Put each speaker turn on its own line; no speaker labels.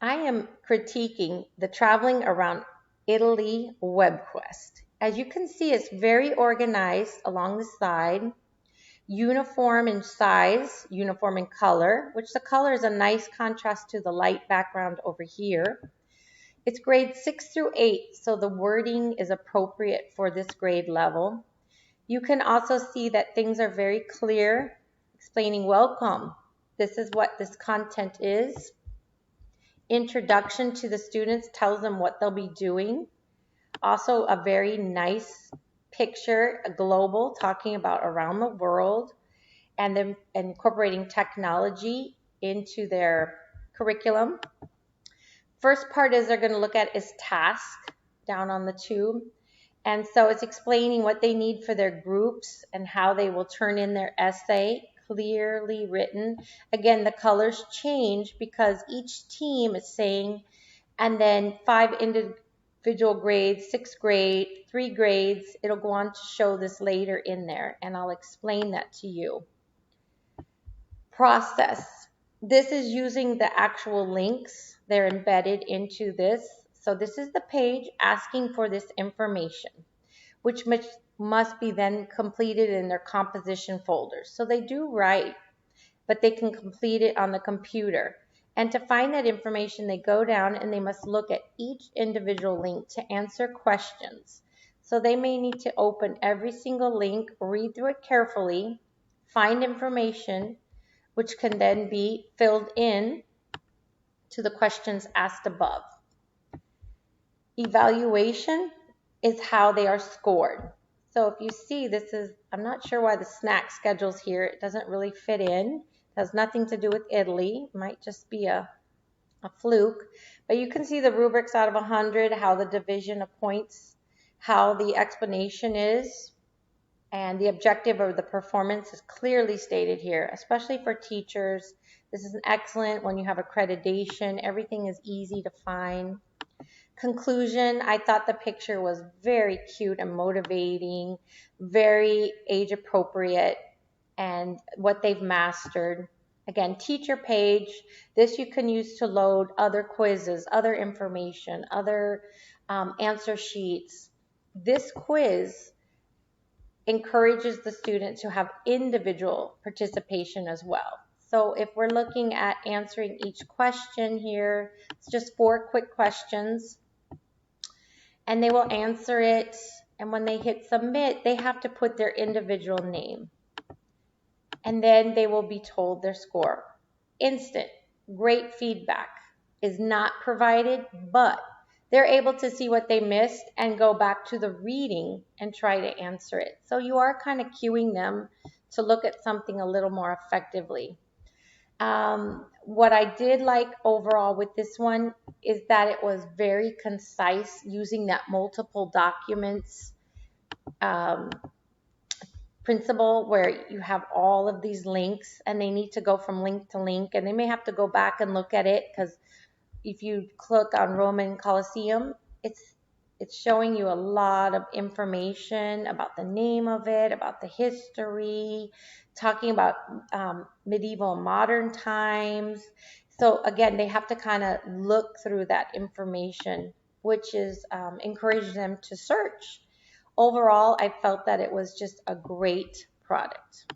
I am critiquing the traveling around Italy webquest. As you can see, it's very organized along the side, uniform in size, uniform in color, which the color is a nice contrast to the light background over here. It's grades 6 through 8, so the wording is appropriate for this grade level. You can also see that things are very clear, explaining welcome. This is what this content is. Introduction to the students tells them what they'll be doing. Also a very nice picture, a global, talking about around the world and then incorporating technology into their curriculum. First part is they're going to look at is task down on the tube. And so it's explaining what they need for their groups and how they will turn in their essay, clearly written. Again, the colors change because each team is saying, and then 5 individual grades, 6 grade, 3 grades. It'll go on to show this later in there, and I'll explain that to you. Process. This is using the actual links. They're embedded into this. So this is the page asking for this information, which must be then completed in their composition folders. So they do write, but they can complete it on the computer. And to find that information, they go down and they must look at each individual link to answer questions. So they may need to open every single link, read through it carefully, find information, which can then be filled in to the questions asked above. Evaluation is how they are scored. So if you see, this is, I'm not sure why the snack schedule's here. It doesn't really fit in. It has nothing to do with Italy. It might just be a fluke. But you can see the rubrics out of 100, how the division of points, how the explanation is, and the objective of the performance is clearly stated here, especially for teachers. This is an excellent when you have accreditation. Everything is easy to find. Conclusion, I thought the picture was very cute and motivating, very age appropriate, and what they've mastered. Again, teacher page. This you can use to load other quizzes, other information, other answer sheets. This quiz encourages the student to have individual participation as well. So if we're looking at answering each question here, it's just 4 quick questions. And they will answer it, and when they hit submit, they have to put their individual name. And then they will be told their score. Instant, great feedback is not provided, but they're able to see what they missed and go back to the reading and try to answer it. So you are kind of cueing them to look at something a little more effectively. What I did like overall with this one is that it was very concise, using that multiple documents principle where you have all of these links and they need to go from link to link, and they may have to go back and look at it because if you click on Roman Colosseum, it's showing you a lot of information about the name of it, about the history, talking about medieval and modern times. So again, they have to kind of look through that information, which is encouraging them to search. Overall, I felt that it was just a great product.